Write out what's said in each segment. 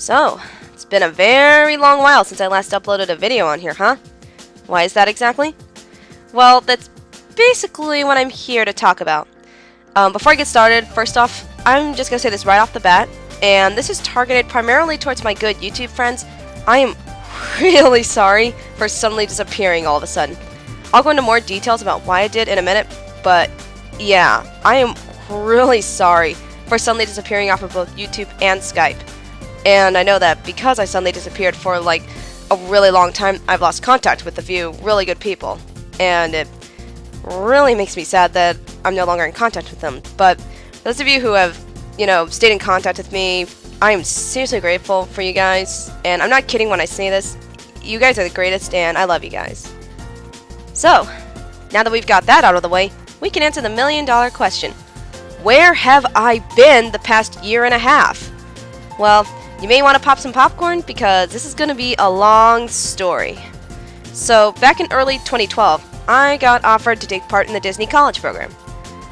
So, it's been a very long while since I last uploaded a video on here, huh? Why is that exactly? Well, that's basically what I'm here to talk about. Before I get started, first off, I'm just gonna say this right off the bat, and this is targeted primarily towards my good YouTube friends. I am really sorry for suddenly disappearing all of a sudden. I'll go into more details about why I did in a minute, but yeah, I am really sorry for suddenly disappearing off of both YouTube and Skype. And I know that because I suddenly disappeared for like a really long time, I've lost contact with a few really good people. And it really makes me sad that I'm no longer in contact with them. But those of you who have, stayed in contact with me, I am seriously grateful for you guys. And I'm not kidding when I say this. You guys are the greatest and I love you guys. So, now that we've got that out of the way, we can answer the million-dollar question. Where have I been the past year and a half? Well, you may want to pop some popcorn because this is going to be a long story. So, back in early 2012, I got offered to take part in the Disney College program.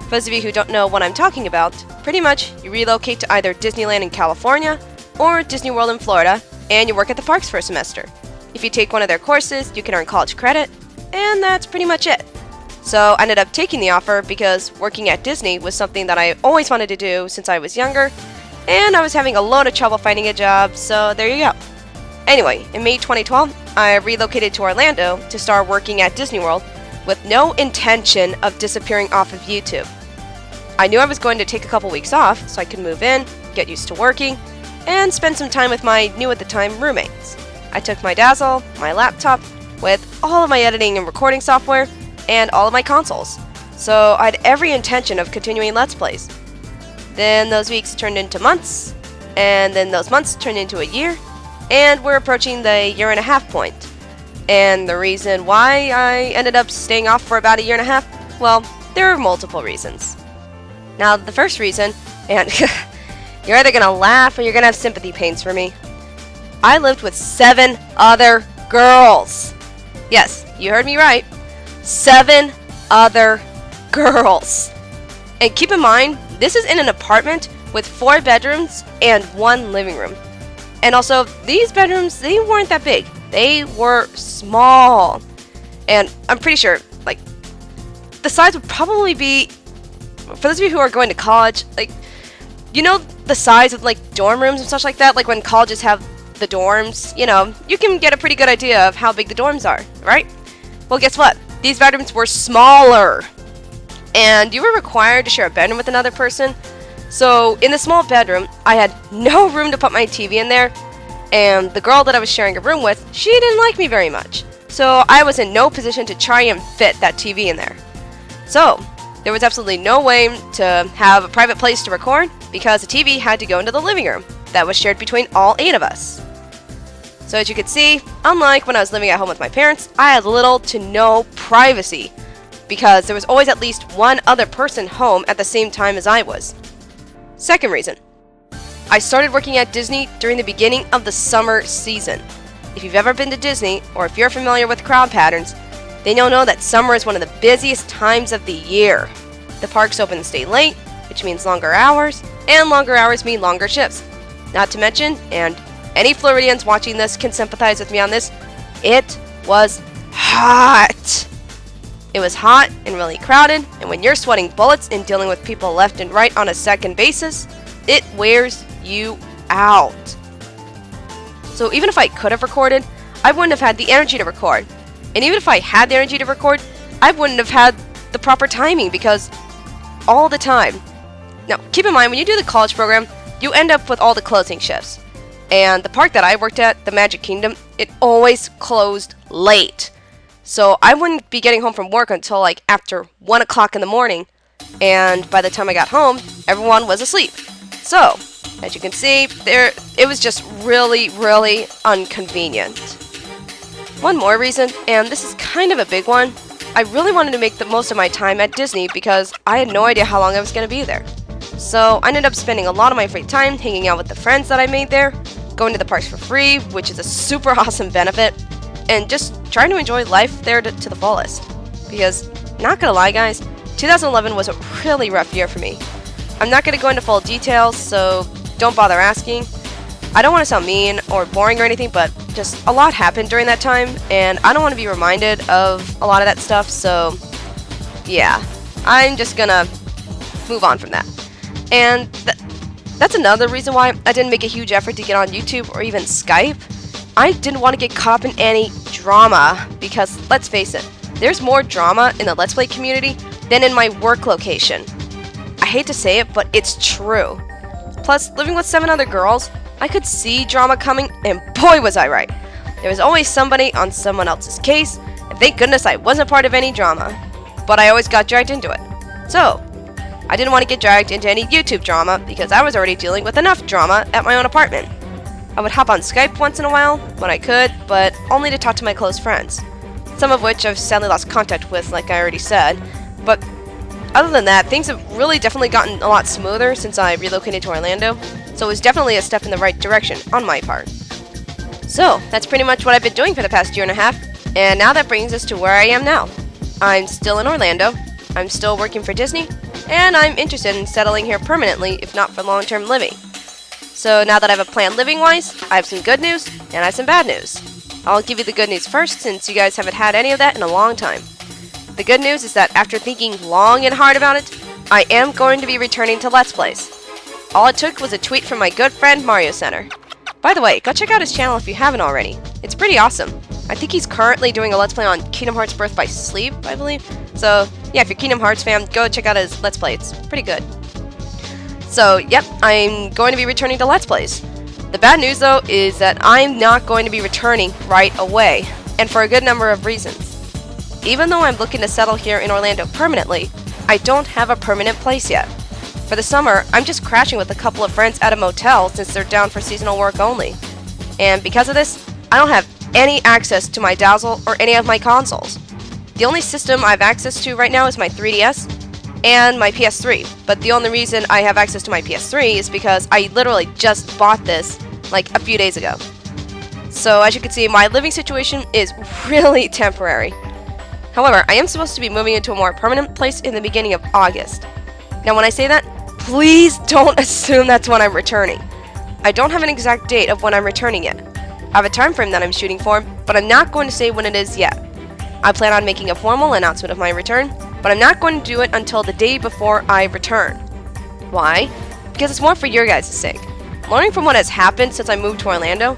For those of you who don't know what I'm talking about, pretty much you relocate to either Disneyland in California or Disney World in Florida, and you work at the parks for a semester. If you take one of their courses, you can earn college credit, and that's pretty much it. So I ended up taking the offer because working at Disney was something that I always wanted to do since I was younger, and I was having a load of trouble finding a job, so there you go. Anyway, in May 2012, I relocated to Orlando to start working at Disney World with no intention of disappearing off of YouTube. I knew I was going to take a couple weeks off so I could move in, get used to working, and spend some time with my new at the time roommates. I took my Dazzle, my laptop, with all of my editing and recording software, and all of my consoles. So I had every intention of continuing Let's Plays. Then those weeks turned into months, and then those months turned into a year, and we're approaching the year-and-a-half point. And the reason why I ended up staying off for about a year and a half, well, there are multiple reasons. Now, the first reason, and you're either gonna laugh or you're gonna have sympathy pains for me. I lived with 7 other girls. Yes, you heard me right. 7 other girls. And keep in mind, this is in an apartment with 4 bedrooms and 1 living room. And also, these bedrooms, they weren't that big. They were small. And I'm pretty sure, the size would probably be, for those of you who are going to college, the size of, dorm rooms and such like that, like when colleges have the dorms, you can get a pretty good idea of how big the dorms are, right? Well, guess what? These bedrooms were smaller. And you were required to share a bedroom with another person. So, in the small bedroom, I had no room to put my TV in there. And the girl that I was sharing a room with, she didn't like me very much. So, I was in no position to try and fit that TV in there. So, there was absolutely no way to have a private place to record because the TV had to go into the living room that was shared between all 8 of us. So as you can see, unlike when I was living at home with my parents, I had little to no privacy because there was always at least one other person home at the same time as I was. Second reason, I started working at Disney during the beginning of the summer season. If you've ever been to Disney, or if you're familiar with crowd patterns, then you'll know that summer is one of the busiest times of the year. The parks open and stay late, which means longer hours, and longer hours mean longer shifts. Not to mention, and any Floridians watching this can sympathize with me on this, it was hot. It was hot and really crowded, and when you're sweating bullets and dealing with people left and right on a second basis, it wears you out. So even if I could have recorded, I wouldn't have had the energy to record. And even if I had the energy to record, I wouldn't have had the proper timing because all the time. Now, keep in mind, when you do the college program, you end up with all the closing shifts. And the park that I worked at, the Magic Kingdom, it always closed late. So I wouldn't be getting home from work until after 1 o'clock in the morning. And by the time I got home, everyone was asleep. So, as you can see, it was just really, really inconvenient. One more reason, and this is kind of a big one, I really wanted to make the most of my time at Disney because I had no idea how long I was going to be there. So I ended up spending a lot of my free time hanging out with the friends that I made there, going to the parks for free, which is a super awesome benefit, and just trying to enjoy life there to the fullest. Because, not gonna lie guys, 2011 was a really rough year for me. I'm not gonna go into full details, so don't bother asking, I don't want to sound mean or boring or anything, but just a lot happened during that time, and I don't want to be reminded of a lot of that stuff, so yeah, I'm just gonna move on from that. And that's another reason why I didn't make a huge effort to get on YouTube or even Skype. I didn't want to get caught up in any drama, because let's face it, there's more drama in the Let's Play community than in my work location. I hate to say it, but it's true. Plus, living with 7 other girls, I could see drama coming, and boy was I right. There was always somebody on someone else's case, and thank goodness I wasn't part of any drama. But I always got dragged into it. So, I didn't want to get dragged into any YouTube drama because I was already dealing with enough drama at my own apartment. I would hop on Skype once in a while when I could, but only to talk to my close friends. Some of which I've sadly lost contact with, like I already said. But other than that, things have really definitely gotten a lot smoother since I relocated to Orlando, so it was definitely a step in the right direction on my part. So, that's pretty much what I've been doing for the past year and a half, and now that brings us to where I am now. I'm still in Orlando, I'm still working for Disney, and I'm interested in settling here permanently, if not for long-term living. So now that I have a plan living-wise, I have some good news, and I have some bad news. I'll give you the good news first, since you guys haven't had any of that in a long time. The good news is that after thinking long and hard about it, I am going to be returning to Let's Plays. All it took was a tweet from my good friend Mario Center. By the way, go check out his channel if you haven't already. It's pretty awesome. I think he's currently doing a Let's Play on Kingdom Hearts Birth by Sleep, I believe. So, yeah, if you're a Kingdom Hearts fan, go check out his Let's Play. It's pretty good. So, yep, I'm going to be returning to Let's Plays. The bad news, though, is that I'm not going to be returning right away, and for a good number of reasons. Even though I'm looking to settle here in Orlando permanently, I don't have a permanent place yet. For the summer, I'm just crashing with a couple of friends at a motel since they're down for seasonal work only. And because of this, I don't have any access to my Dazzle or any of my consoles. The only system I have access to right now is my 3DS and my PS3, but the only reason I have access to my PS3 is because I literally just bought this like a few days ago. So as you can see, my living situation is really temporary. However, I am supposed to be moving into a more permanent place in the beginning of August. Now when I say that, please don't assume that's when I'm returning. I don't have an exact date of when I'm returning yet. I have a time frame that I'm shooting for, but I'm not going to say when it is yet. I plan on making a formal announcement of my return, but I'm not going to do it until the day before I return. Why? Because it's more for your guys' sake. Learning from what has happened since I moved to Orlando,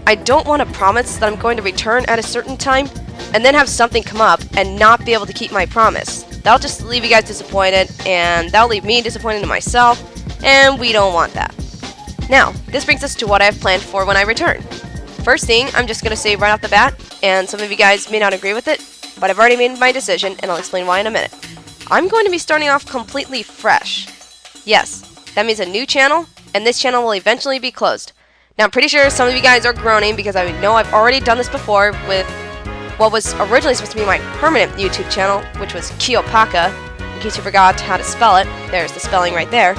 I don't want to promise that I'm going to return at a certain time and then have something come up and not be able to keep my promise. That'll just leave you guys disappointed, and that'll leave me disappointed in myself, and we don't want that. Now, this brings us to what I have planned for when I return. First thing, I'm just going to say right off the bat, and some of you guys may not agree with it, but I've already made my decision, and I'll explain why in a minute. I'm going to be starting off completely fresh. Yes, that means a new channel, and this channel will eventually be closed. Now, I'm pretty sure some of you guys are groaning because I know I've already done this before with what was originally supposed to be my permanent YouTube channel, which was Kiyopaka. In case you forgot how to spell it, there's the spelling right there.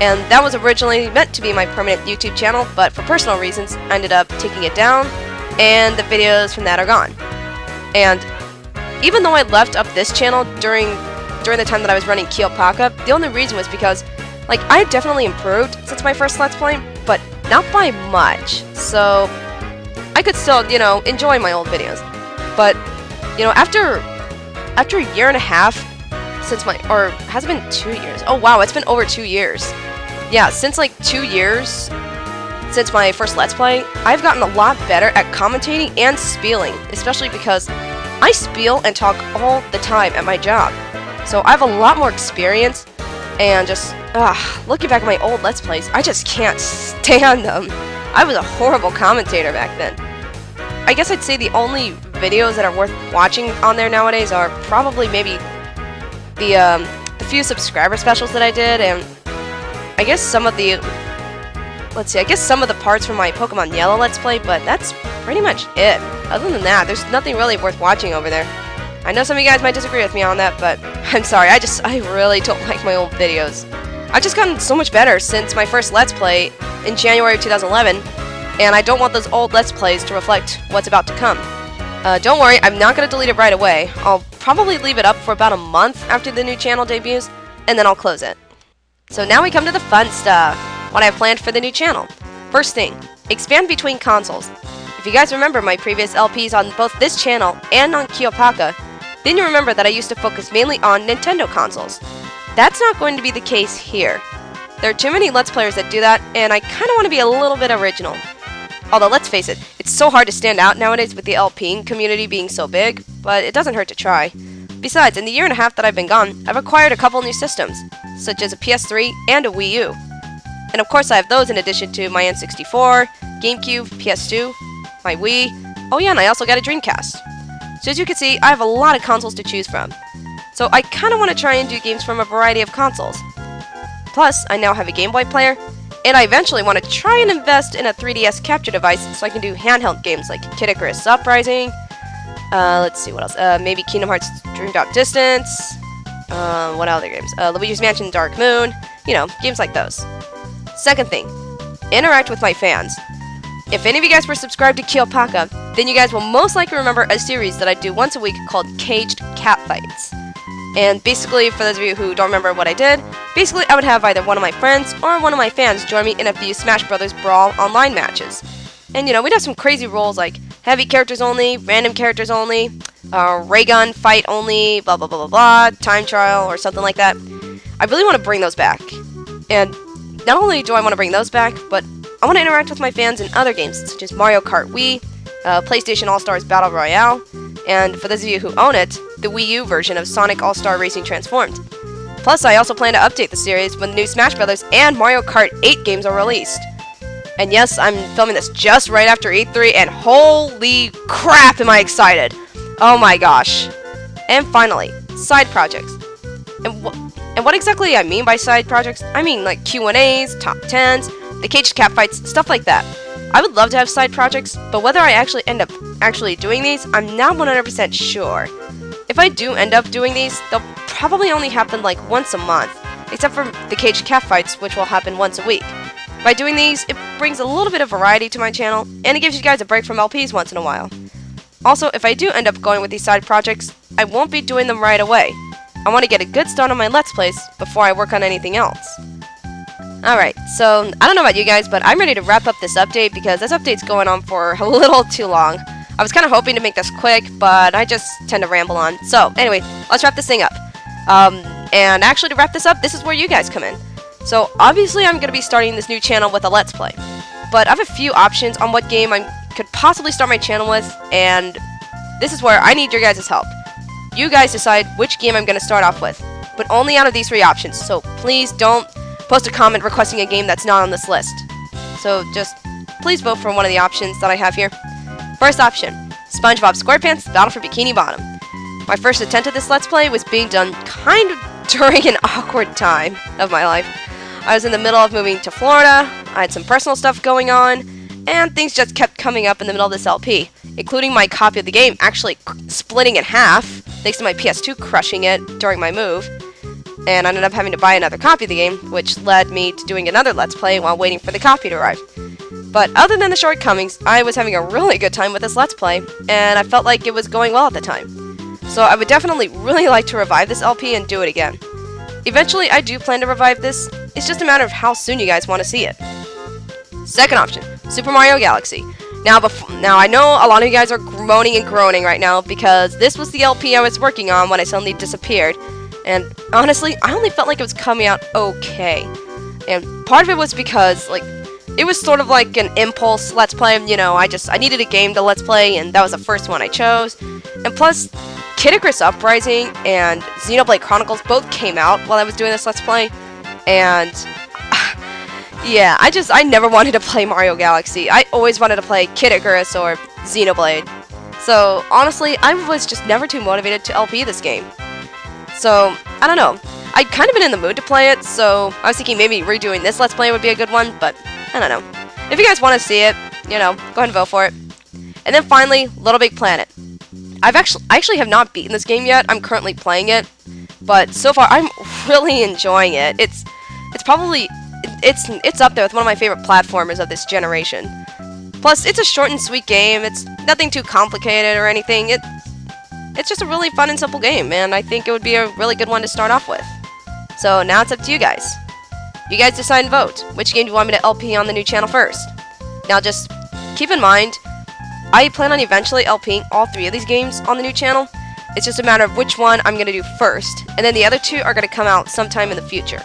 And that was originally meant to be my permanent YouTube channel, but for personal reasons, I ended up taking it down, and the videos from that are gone. And even though I left up this channel during the time that I was running Kiyopaka, the only reason was because, like, I had definitely improved since my first Let's Play, but not by much. So I could still, enjoy my old videos. But, after a year and a half since or has it been 2 years? Oh wow, it's been over 2 years. Yeah, since like 2 years since my first Let's Play, I've gotten a lot better at commentating and spieling, especially because I spiel and talk all the time at my job. So I have a lot more experience, and just, looking back at my old Let's Plays, I just can't stand them. I was a horrible commentator back then. I guess I'd say the only videos that are worth watching on there nowadays are probably maybe the few subscriber specials that I did, and I guess some of the parts from my Pokemon Yellow Let's Play, but that's pretty much it. Other than that, there's nothing really worth watching over there. I know some of you guys might disagree with me on that, but I'm sorry, I really don't like my old videos. I've just gotten so much better since my first Let's Play in January of 2011, and I don't want those old Let's Plays to reflect what's about to come. Don't worry, I'm not going to delete it right away. I'll probably leave it up for about a month after the new channel debuts, and then I'll close it. So now we come to the fun stuff, what I have planned for the new channel. First thing, expand between consoles. If you guys remember my previous LPs on both this channel and on Kiyopaka, then you remember that I used to focus mainly on Nintendo consoles. That's not going to be the case here. There are too many Let's Players that do that, and I kind of want to be a little bit original. Although, let's face it, it's so hard to stand out nowadays with the LPing community being so big, but it doesn't hurt to try. Besides, in the year and a half that I've been gone, I've acquired a couple new systems, such as a PS3 and a Wii U. And of course I have those in addition to my N64, GameCube, PS2, my Wii, oh yeah, and I also got a Dreamcast. So as you can see, I have a lot of consoles to choose from. So I kind of want to try and do games from a variety of consoles. Plus, I now have a Game Boy player, and I eventually want to try and invest in a 3DS capture device so I can do handheld games like Kid Icarus Uprising, let's see what else, maybe Kingdom Hearts Dream Drop Distance, what other games, Luigi's Mansion Dark Moon, you know, games like those. Second thing, interact with my fans. If any of you guys were subscribed to Kiyopaka, then you guys will most likely remember a series that I do once a week called Caged Cat Fights. And basically, for those of you who don't remember what I did, basically I would have either one of my friends or one of my fans join me in a few Smash Bros. Brawl online matches. And you know, we'd have some crazy rules like heavy characters only, random characters only, ray gun fight only, blah blah blah blah blah, time trial, or something like that. I really want to bring those back. And not only do I want to bring those back, but I want to interact with my fans in other games, such as Mario Kart Wii, PlayStation All-Stars Battle Royale, and for those of you who own it, the Wii U version of Sonic All-Star Racing Transformed. Plus, I also plan to update the series when the new Smash Bros. And Mario Kart 8 games are released. And yes, I'm filming this just right after E3, and holy crap am I excited! Oh my gosh. And finally, side projects. And what exactly I mean by side projects? I mean like Q&As, top 10s, the Caged Cat Fights, stuff like that. I would love to have side projects, but whether I actually end up doing these, I'm not 100% sure. If I do end up doing these, they'll probably only happen like once a month, except for the Caged Cat Fights, which will happen once a week. By doing these, it brings a little bit of variety to my channel, and it gives you guys a break from LPs once in a while. Also, if I do end up going with these side projects, I won't be doing them right away. I want to get a good start on my Let's Plays before I work on anything else. Alright, so I don't know about you guys, but I'm ready to wrap up this update because this update's going on for a little too long. I was kind of hoping to make this quick, but I just tend to ramble on. So, anyway, let's wrap this thing up. And actually to wrap this up, this is where you guys come in. So, obviously I'm going to be starting this new channel with a Let's Play. But I have a few options on what game I could possibly start my channel with, and this is where I need your guys' help. You guys decide which game I'm going to start off with, but only out of these three options, so please don't post a comment requesting a game that's not on this list. So just please vote for one of the options that I have here. First option, SpongeBob SquarePants Battle for Bikini Bottom. My first attempt at this Let's Play was being done kind of during an awkward time of my life. I was in the middle of moving to Florida, I had some personal stuff going on, and things just kept coming up in the middle of this LP, including my copy of the game actually splitting in half, thanks to my PS2 crushing it during my move. And I ended up having to buy another copy of the game, which led me to doing another Let's Play while waiting for the copy to arrive. But other than the shortcomings, I was having a really good time with this Let's Play, and I felt like it was going well at the time. So I would definitely really like to revive this LP and do it again. Eventually, I do plan to revive this, it's just a matter of how soon you guys want to see it. Second option, Super Mario Galaxy. Now I know a lot of you guys are moaning and groaning right now because this was the LP I was working on when I suddenly disappeared. And honestly, I only felt like it was coming out okay. And part of it was because, like, it was sort of like an impulse Let's Play. You know, I needed a game to Let's Play, and that was the first one I chose. And plus, Kid Icarus Uprising and Xenoblade Chronicles both came out while I was doing this Let's Play. And yeah, I never wanted to play Mario Galaxy. I always wanted to play Kid Icarus or Xenoblade. So honestly, I was just never too motivated to LP this game. So, I don't know. I'd kind of been in the mood to play it, so I was thinking maybe redoing this Let's Play would be a good one, but I don't know. If you guys want to see it, you know, go ahead and vote for it. And then finally, Little Big Planet. I actually have not beaten this game yet. I'm currently playing it, but so far I'm really enjoying it. It's up there with one of my favorite platformers of this generation. Plus, it's a short and sweet game. It's nothing too complicated or anything. It's just a really fun and simple game, and I think it would be a really good one to start off with. So now it's up to you guys. You guys decide and vote. Which game do you want me to LP on the new channel first? Now just keep in mind, I plan on eventually LPing all 3 of these games on the new channel. It's just a matter of which one I'm going to do first, and then the other 2 are going to come out sometime in the future.